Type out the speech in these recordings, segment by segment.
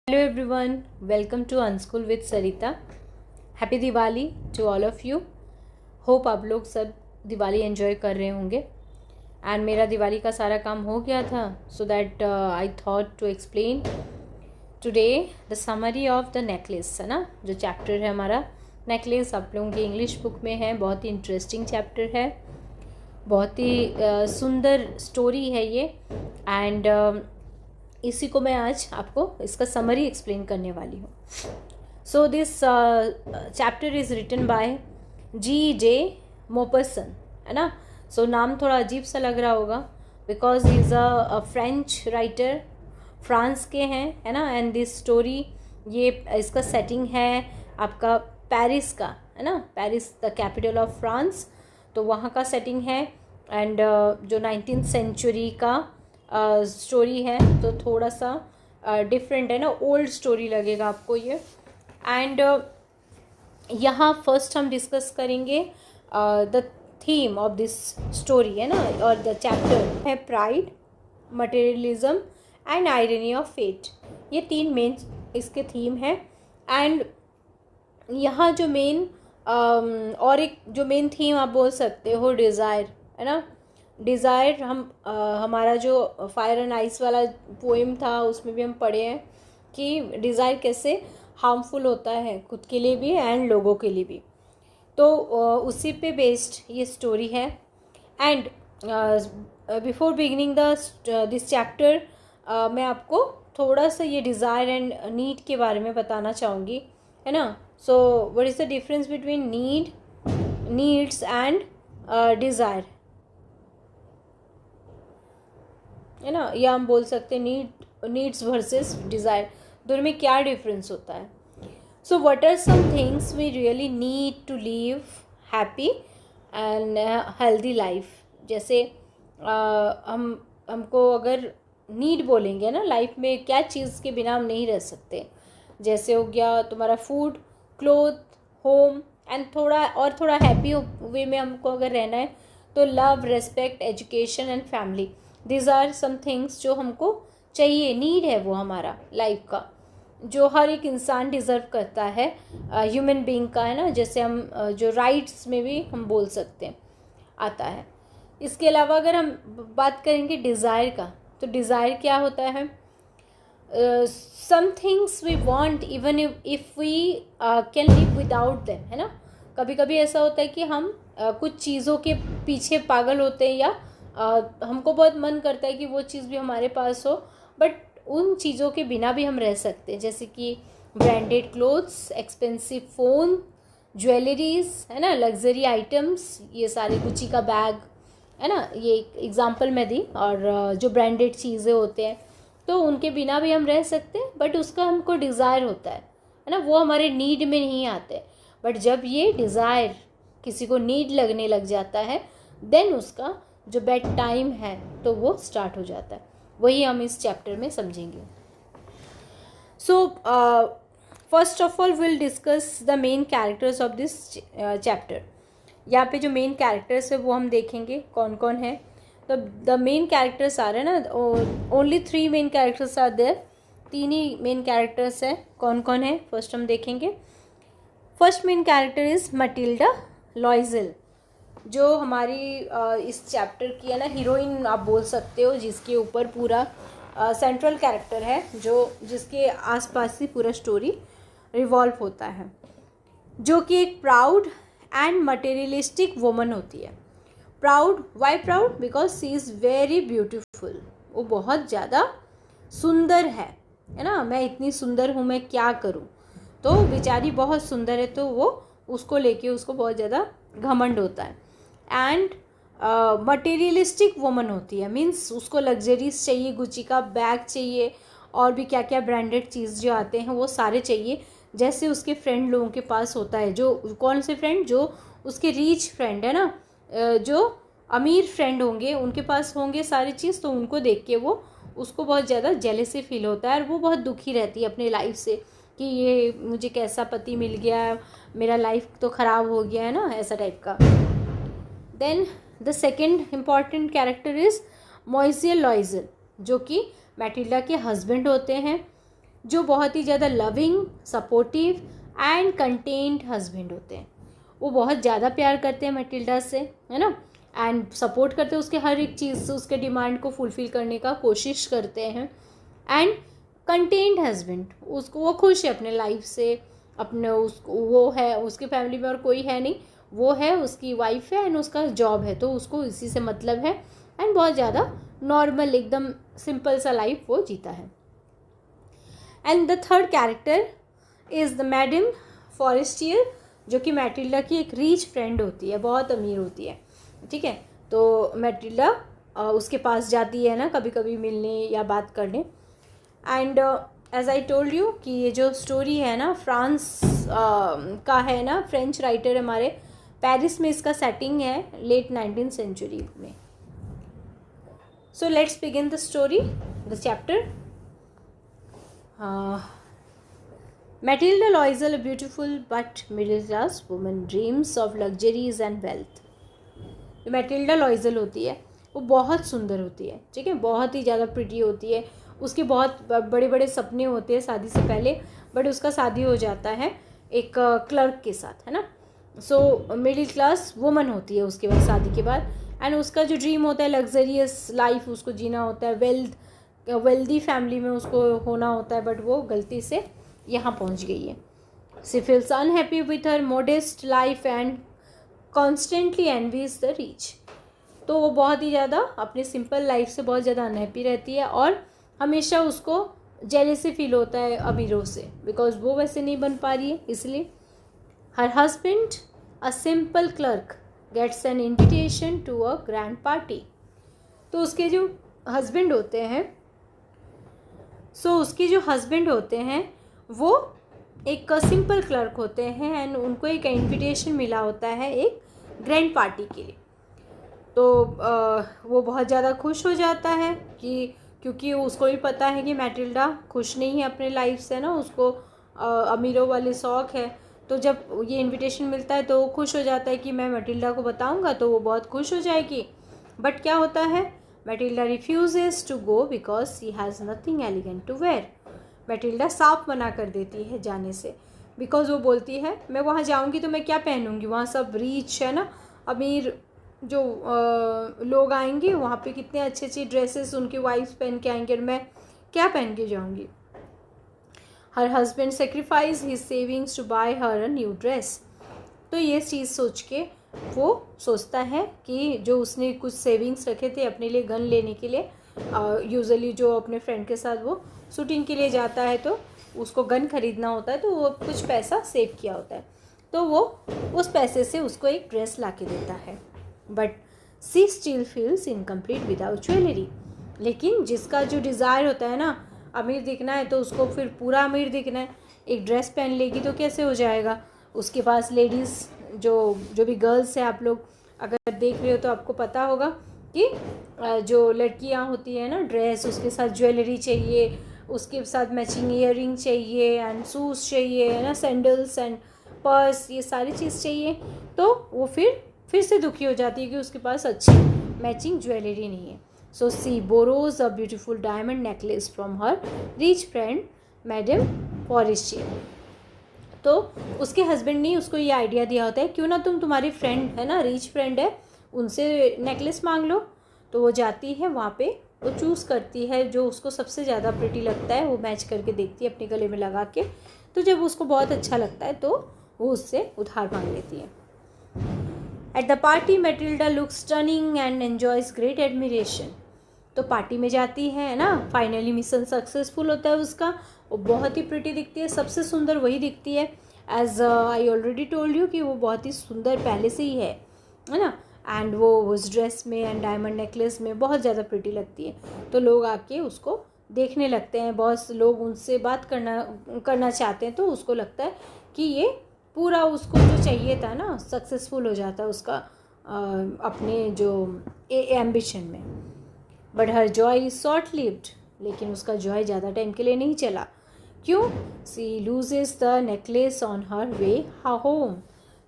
Hello everyone, welcome to Unschool with Sarita. Happy Diwali to all of you. Hope आप लोग सब Diwali enjoy कर रहे होंगे. एंड मेरा दिवाली का सारा काम हो गया था, so that I thought to explain today the summary of the necklace. है ना, जो चैप्टर है हमारा नेकलेस आप लोगों की इंग्लिश बुक में है. बहुत ही इंटरेस्टिंग चैप्टर है, बहुत ही सुंदर स्टोरी है ये. एंड इसी को मैं आज आपको इसका समरी एक्सप्लेन करने वाली हूँ. So this chapter is written by G.J. Maupassant. है ना. सो नाम थोड़ा अजीब सा लग रहा होगा because he is a French writer, France के हैं. है ना. एंड दिस स्टोरी, ये इसका सेटिंग है आपका पेरिस का. है ना. Paris the capital of France, तो वहाँ का सेटिंग है. एंड जो 19th सेंचुरी का स्टोरी है, तो थोड़ा सा डिफरेंट है ना, ओल्ड स्टोरी लगेगा आपको ये. एंड यहाँ फर्स्ट हम डिस्कस करेंगे the theme of this story. है ना, और द चैप्टर है pride, materialism and irony of fate. ये तीन मेन इसके थीम है. एंड यहाँ जो मेन और एक जो मेन थीम आप बोल सकते हो डिज़ायर. है ना. डिज़ायर हमारा जो फायर एंड आइस वाला पोएम था उसमें भी हम पढ़े हैं कि डिज़ायर कैसे हार्मफुल होता है खुद के लिए भी एंड लोगों के लिए भी. तो उसी पे बेस्ड ये स्टोरी है. And before beginning this chapter मैं आपको थोड़ा सा ये डिज़ायर एंड नीड के बारे में बताना चाहूँगी. है ना. So what is the difference between needs and desire. है ना, या हम बोल सकते हैं नीड्स वर्सेस डिज़ायर, दोनों में क्या डिफरेंस होता है. So what are some things we really need to live happy and healthy life. जैसे हमको अगर नीड बोलेंगे ना लाइफ में, क्या चीज़ के बिना हम नहीं रह सकते. जैसे हो गया तुम्हारा फूड, क्लोथ, होम एंड थोड़ा हैप्पी वे में हमको अगर रहना है तो love, respect, education and family. These are some things जो हमको चाहिए, नीड है वो हमारा लाइफ का, जो हर एक इंसान डिज़र्व करता है ह्यूमन बीइंग का. है ना. जैसे हम जो राइट्स में भी हम बोल सकते हैं आता है. इसके अलावा अगर हम बात करेंगे डिज़ायर का, तो डिज़ायर क्या होता है. Some things we want even if we can live without them. है ना. कभी कभी ऐसा होता है कि हम कुछ चीज़ों के पीछे पागल होते हैं, या हमको बहुत मन करता है कि वो चीज़ भी हमारे पास हो, बट उन चीज़ों के बिना भी हम रह सकते हैं. जैसे कि branded clothes, expensive phone, jewelleries. है ना, लग्जरी आइटम्स, ये सारे गुची का बैग. है ना, ये एक एग्जांपल मैं दी. और जो ब्रांडेड चीज़ें होते हैं तो उनके बिना भी हम रह सकते हैं, बट उसका हमको डिज़ायर होता है ना, वो हमारे नीड में नहीं आते. बट जब ये डिज़ायर किसी को नीड लगने लग जाता है, देन उसका जो बेड टाइम है तो वो स्टार्ट हो जाता है. वही हम इस चैप्टर में समझेंगे. So first of all will discuss the main characters of this chapter. यहाँ पे जो मेन कैरेक्टर्स है वो हम देखेंगे कौन कौन है. तो द मेन कैरेक्टर्स आ रहे हैं ना, only 3 main characters are there. 3 ही मेन कैरेक्टर्स है. कौन कौन है फर्स्ट हम देखेंगे. First main character is Matilda Loisel, जो हमारी इस चैप्टर की है ना हीरोइन आप बोल सकते हो, जिसके ऊपर पूरा सेंट्रल कैरेक्टर है, जो जिसके आसपास ही पूरा स्टोरी रिवॉल्व होता है, जो कि एक प्राउड एंड मटेरियलिस्टिक वुमन होती है. Proud, why proud, because she is very beautiful. वो बहुत ज़्यादा सुंदर है ना. मैं इतनी सुंदर हूँ, मैं क्या करूँ. तो बेचारी बहुत सुंदर है, तो वो उसको लेके उसको बहुत ज़्यादा घमंड होता है. एंड मटेरियलिस्टिक वुमन होती है, मीन्स उसको लग्जरीज चाहिए, गुची का बैग चाहिए, और भी क्या क्या ब्रांडेड चीज़ जो आते हैं वो सारे चाहिए, जैसे उसके फ्रेंड लोगों के पास होता है. जो कौन से फ्रेंड, जो उसके रीच फ्रेंड है ना, जो अमीर फ्रेंड होंगे, उनके पास होंगे सारी चीज़, तो उनको देख के वो उसको बहुत ज़्यादा जेलसी फील होता है, और वो बहुत दुखी रहती है अपने लाइफ से कि ये मुझे कैसा पति मिल गया, मेरा लाइफ तो ख़राब हो गया है ना, ऐसा टाइप का. Then the second important character is Monsieur Loisel, जो कि मैटिल्डा के हस्बैंड होते हैं. जो बहुत ही ज़्यादा loving, supportive and contained husband होते हैं। वो बहुत ज़्यादा प्यार करते हैं मैटिल्डा से, है ना, एंड सपोर्ट करते हैं उसके हर एक चीज़ से, उसके डिमांड को फुलफ़िल करने का कोशिश करते हैं। एंड कंटेन्ड हस्बैंड, उसको वो खुश है अपने लाइफ से, अपने उसको वो है, उसकी फैमिली में और कोई है नहीं, वो है, उसकी वाइफ है एंड उसका जॉब है, तो उसको इसी से मतलब है। एंड बहुत ज़्यादा नॉर्मल, एकदम सिंपल सा लाइफ वो जीता है। And the third character is the madam Forestier, जो कि मैटिल्डा की एक रिच फ्रेंड होती है, बहुत अमीर होती है, ठीक है। तो मैटिल्डा उसके पास जाती है ना कभी कभी मिलने या बात करने। And as I told you कि ये जो स्टोरी है ना फ्रांस का है ना, फ्रेंच राइटर हमारे, पेरिस में इसका सेटिंग है, लेट 19th सेंचुरी में। So let's begin the story, the chapter. Matilda Loisel, a beautiful but middle-class woman, dreams of luxuries and wealth. जो मैटिल्डा लॉइजल होती है वो बहुत सुंदर होती है, ठीक है, बहुत ही ज़्यादा प्रिटी होती है। उसके बहुत बड़े बड़े सपने होते हैं शादी से पहले, बट उसका शादी हो जाता है एक क्लर्क के साथ, है ना। सो मिडिल क्लास वुमन होती है उसके बाद, शादी के बाद। एंड उसका जो ड्रीम होता है लग्जरियस लाइफ उसको जीना होता है, वेल्दी फैमिली में उसको होना होता है, बट वो गलती से यहाँ पहुँच गई है। She feels unhappy with her modest life and constantly envies the rich. तो वो बहुत ही ज़्यादा अपने सिंपल लाइफ से बहुत ज़्यादा अनहैप्पी रहती है और हमेशा उसको जेलेसी फील होता है अमीरों से, बिकॉज वो वैसे नहीं बन पा रही है इसलिए। Her husband, a simple clerk, gets an invitation to a grand party. तो उसके जो हस्बैंड होते हैं, उसके जो हस्बैंड होते हैं वो एक सिंपल क्लर्क होते हैं एंड उनको एक इनविटेशन मिला होता है एक ग्रैंड पार्टी के लिए। तो वो बहुत ज़्यादा खुश हो जाता है कि क्योंकि उसको भी पता है कि मैटिल्डा खुश नहीं है अपने लाइफ से ना, उसको अमीरों वाले शौक़ है। तो जब ये इनविटेशन मिलता है तो वो खुश हो जाता है कि मैं मैटिल्डा को बताऊंगा तो वो बहुत खुश हो जाएगी। बट क्या होता है, Matilda refuses to go because she has nothing elegant to wear. Matilda साफ मना कर देती है जाने से, बिकॉज वो बोलती है मैं वहाँ जाऊँगी तो मैं क्या पहनूँगी, वहाँ सब रीच है ना, अमीर जो लोग आएंगे वहाँ पे कितने अच्छे अच्छे ड्रेसेस उनकी वाइफ्स पहन के आएंगे और मैं क्या पहन के जाऊँगी। Her husband sacrifice his savings to buy her a new dress. तो ये चीज़ सोच के वो सोचता है कि जो उसने कुछ सेविंग्स रखे थे अपने लिए गन लेने के लिए, यूजुअली जो अपने फ्रेंड के साथ वो शूटिंग के लिए जाता है तो उसको गन खरीदना होता है, तो वो कुछ पैसा सेव किया होता है, तो वो उस पैसे से उसको एक ड्रेस ला के देता है। But she still feels incomplete without jewellery. लेकिन जिसका जो डिज़ायर होता है ना अमीर दिखना है, तो उसको फिर पूरा अमीर दिखना है, एक ड्रेस पहन लेगी तो कैसे हो जाएगा। उसके पास लेडीज़ जो भी गर्ल्स है, आप लोग अगर देख रहे हो तो आपको पता होगा कि जो लड़कियां होती है ना, ड्रेस उसके साथ ज्वेलरी चाहिए, उसके साथ मैचिंग ईयरिंग चाहिए एंड शूज़ चाहिए, है ना, सैंडल्स एंड पर्स, ये सारी चीज़ चाहिए। तो वो फिर से दुखी हो जाती है कि उसके पास अच्छी मैचिंग ज्वेलरी नहीं है। So she borrows a beautiful diamond necklace from her rich friend Madame Forestier. तो उसके हस्बैंड ने उसको ये आइडिया दिया होता है, क्यों ना तुम्हारी फ्रेंड है ना, रिच फ्रेंड है, उनसे नेकलेस मांग लो। तो वो जाती है वहाँ पे, वो चूज़ करती है जो उसको सबसे ज़्यादा प्रिटी लगता है, वो मैच करके देखती है अपने गले में लगा के। तो जब उसको बहुत अच्छा लगता है तो वो उससे उधार मांग लेती है। At the party Matilda looks stunning and enjoys great admiration. तो पार्टी में जाती है ना, फाइनली मिशन सक्सेसफुल होता है उसका, वो बहुत ही प्रिटी दिखती है, सबसे सुंदर वही दिखती है। As I already told you कि वो बहुत ही सुंदर पहले से ही है ना। एंड वो उस ड्रेस में एंड डायमंड नेकलेस में बहुत ज़्यादा प्रिटी लगती है। तो लोग आके उसको देखने लगते हैं, बहुत लोग उनसे बात करना चाहते हैं। तो उसको लगता है कि ये पूरा उसको जो चाहिए था ना सक्सेसफुल हो जाता है उसका अपने जो एम्बिशन में। But her Joy is short lived. लेकिन उसका जॉय ज़्यादा टाइम के लिए नहीं चला। क्यों? She loses the necklace on her way home.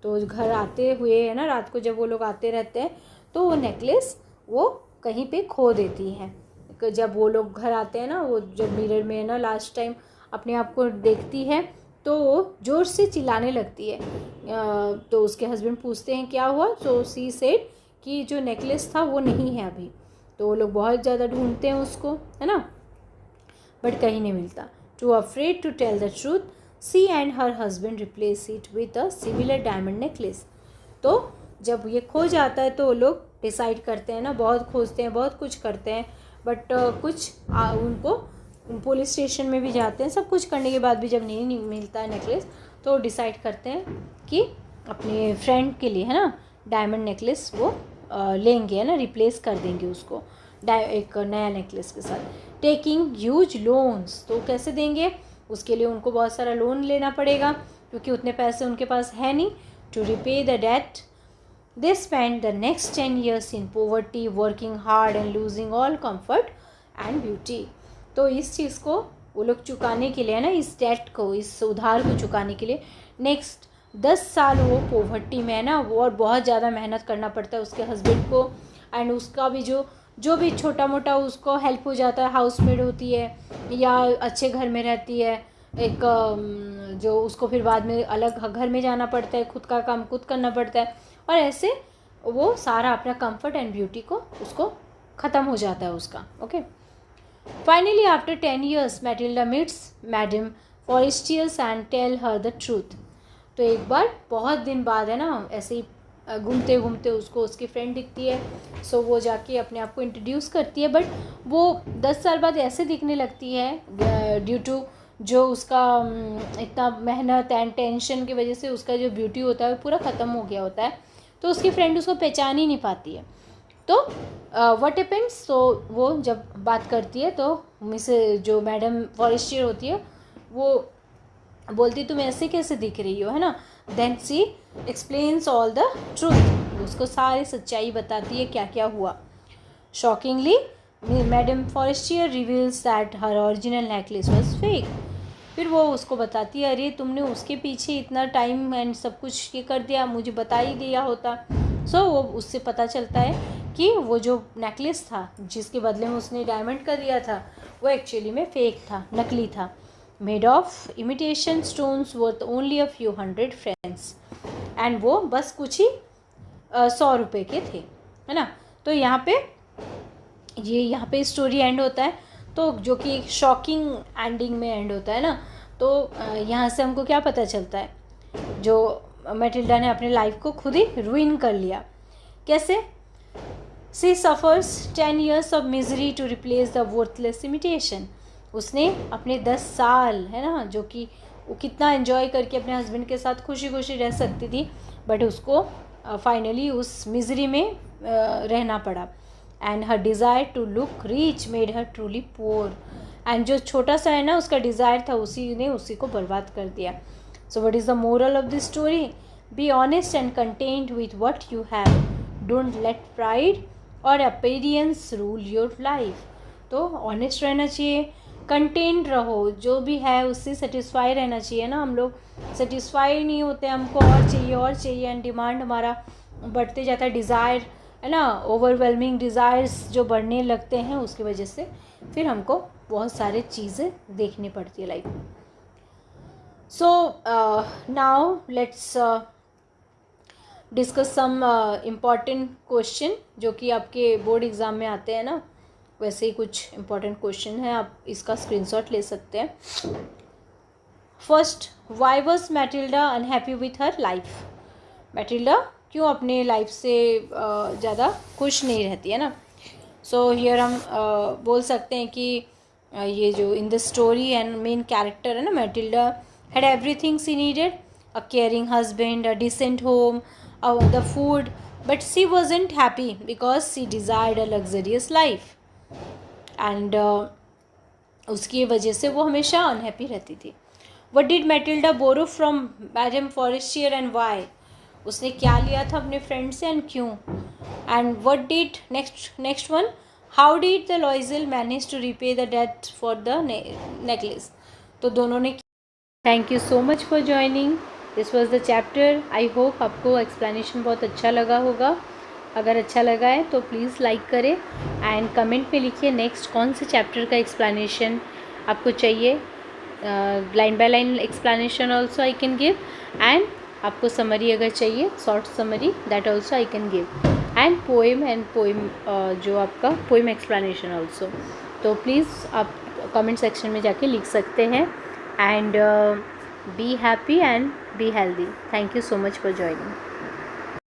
तो घर आते हुए है ना, रात को जब वो लोग आते रहते हैं तो वो नेकलेस वो कहीं पे खो देती है। जब वो लोग घर आते हैं ना, वो जब मिरर में है ना लास्ट टाइम अपने आप को देखती है तो वो ज़ोर से चिल्लाने लगती है। तो उसके हस्बैंड पूछते हैं क्या हुआ, तो सी सेड कि जो नेकलेस था वो नहीं है अभी। तो वो लोग बहुत ज़्यादा ढूंढते हैं उसको, है ना, बट कहीं नहीं मिलता। Too afraid to tell the truth, she and her husband replace it with a similar diamond necklace. तो जब ये खो जाता है तो वो लोग डिसाइड करते हैं ना, बहुत खोजते हैं, बहुत कुछ करते हैं, बट कुछ उनको पुलिस स्टेशन में भी जाते हैं, सब कुछ करने के बाद भी जब नहीं मिलता है नेकलेस, तो डिसाइड करते हैं कि अपने फ्रेंड के लिए, है ना, डायमंड नेकलेस वो लेंगे, है ना, रिप्लेस कर देंगे उसको एक नया नेकलेस के साथ। टेकिंग ह्यूज लोन्स, तो कैसे देंगे, उसके लिए उनको बहुत सारा लोन लेना पड़ेगा क्योंकि उतने पैसे उनके पास है नहीं। To repay the debt they spend the next 10 years in poverty, working hard and losing all comfort and beauty. तो इस चीज़ को वो लोग चुकाने के लिए, ना, इस डेट को, इस उधार को चुकाने के लिए नेक्स्ट 10 साल वो पोवर्टी में है ना, वो और बहुत ज़्यादा मेहनत करना पड़ता है उसके हस्बैंड को। एंड उसका भी जो भी छोटा मोटा उसको हेल्प हो जाता है, हाउसमेड होती है या अच्छे घर में रहती है एक, जो उसको फिर बाद में अलग घर में जाना पड़ता है, खुद का काम खुद करना पड़ता है, और ऐसे वो सारा अपना कंफर्ट एंड ब्यूटी को उसको ख़त्म हो जाता है उसका। Okay, finally after 10 years Matilda meets Madame Forestier's and tell her the truth. तो एक बार बहुत दिन बाद, है ना, ऐसे ही घूमते घूमते उसको उसकी फ्रेंड दिखती है, सो वो जाके अपने आप को इंट्रोड्यूस करती है, बट वो 10 साल बाद ऐसे दिखने लगती है ड्यू टू जो उसका इतना मेहनत एंड टेंशन की वजह से उसका जो ब्यूटी होता है वो पूरा ख़त्म हो गया होता है, तो उसकी फ्रेंड उसको पहचान ही नहीं पाती है। तो व्हाट हैपेंस, तो वो जब बात करती है तो मिस जो मैडम फॉरेस्टियर होती है वो बोलती तुम ऐसे कैसे दिख रही हो, है ना। Then she explains all the truth, उसको सारी सच्चाई बताती है क्या क्या हुआ। Shockingly madam Forestier reveals that her original necklace was fake. फिर वो उसको बताती है अरे तुमने उसके पीछे इतना टाइम एंड सब कुछ ये कर दिया, मुझे बता ही दिया होता। सो वो उससे पता चलता है कि वो जो नेकलेस था जिसके बदले में उसने डायमंड का दिया था वो एक्चुअली में फेक था, नकली था, made of imitation stones worth only a few hundred friends, and वो बस कुछ ही 100 रुपये के थे, है ना। तो यहाँ पे स्टोरी एंड होता है, तो जो कि एक शॉकिंग एंडिंग में एंड होता है ना। तो यहाँ से हमको क्या पता चलता है, जो मैटिल्डा ने अपने लाइफ को खुद ही रुइन कर लिया। कैसे, she suffers 10 years of misery to replace the worthless imitation. उसने अपने 10 साल, है ना, जो कि वो कितना एंजॉय करके अपने हस्बैंड के साथ खुशी खुशी रह सकती थी, बट उसको फाइनली उस मिजरी में रहना पड़ा। And her desire to look rich made her truly poor, and जो छोटा सा है ना उसका डिज़ायर था उसी ने उसी को बर्बाद कर दिया। So what is the moral of this story, be honest and content with what you have, don't let pride और अपीयरेंस रूल योर लाइफ। तो ऑनेस्ट रहना चाहिए, कंटेंट रहो, जो भी है उससे सेटिस्फाई रहना चाहिए ना। हम लोग सेटिस्फाई नहीं होते, हमको और चाहिए एंड डिमांड हमारा बढ़ते जाता है, डिज़ायर, है ना, ओवरवेलमिंग डिज़ायर्स जो बढ़ने लगते हैं उसकी वजह से फिर हमको बहुत सारी चीज़ें देखनी पड़ती है लाइफ में। So now let's discuss some important question जो कि आपके बोर्ड एग्ज़ाम में आते हैं ना, वैसे ही कुछ इम्पॉर्टेंट क्वेश्चन है, आप इसका स्क्रीनशॉट ले सकते हैं। First, why was Matilda unhappy with her life. Matilda क्यों अपने लाइफ से ज़्यादा खुश नहीं रहती है ना। सो हियर हम बोल सकते हैं कि ये जो in the story and main character है ना, Matilda had everything she needed, a caring husband, a decent home, the food, but she wasn't happy because she desired a luxurious life, and उसकी वजह से वो हमेशा अनहैप्पी रहती थी। What did Matilda borrow from madam Forestier and why, उसने क्या लिया था अपने फ्रेंड से एंड क्यों। And what did next one, how did the लॉइजल manage to repay the debt for the necklace. तो दोनों ने। Thank you so much for joining, this was the chapter. I hope आपको एक्सप्लेनेशन बहुत अच्छा लगा होगा। अगर अच्छा लगा है तो प्लीज़ लाइक करें एंड कमेंट में लिखिए नेक्स्ट कौन से चैप्टर का एक्सप्लेनेशन आपको चाहिए। Line by line explanation also I can give, and आपको समरी अगर चाहिए, short summary, that also I can give, and poem जो आपका पोइम एक्सप्लेनेशन ऑल्सो। तो प्लीज़ आप कमेंट सेक्शन में जाके लिख सकते हैं। And be happy and be healthy. Thank you so much for joining.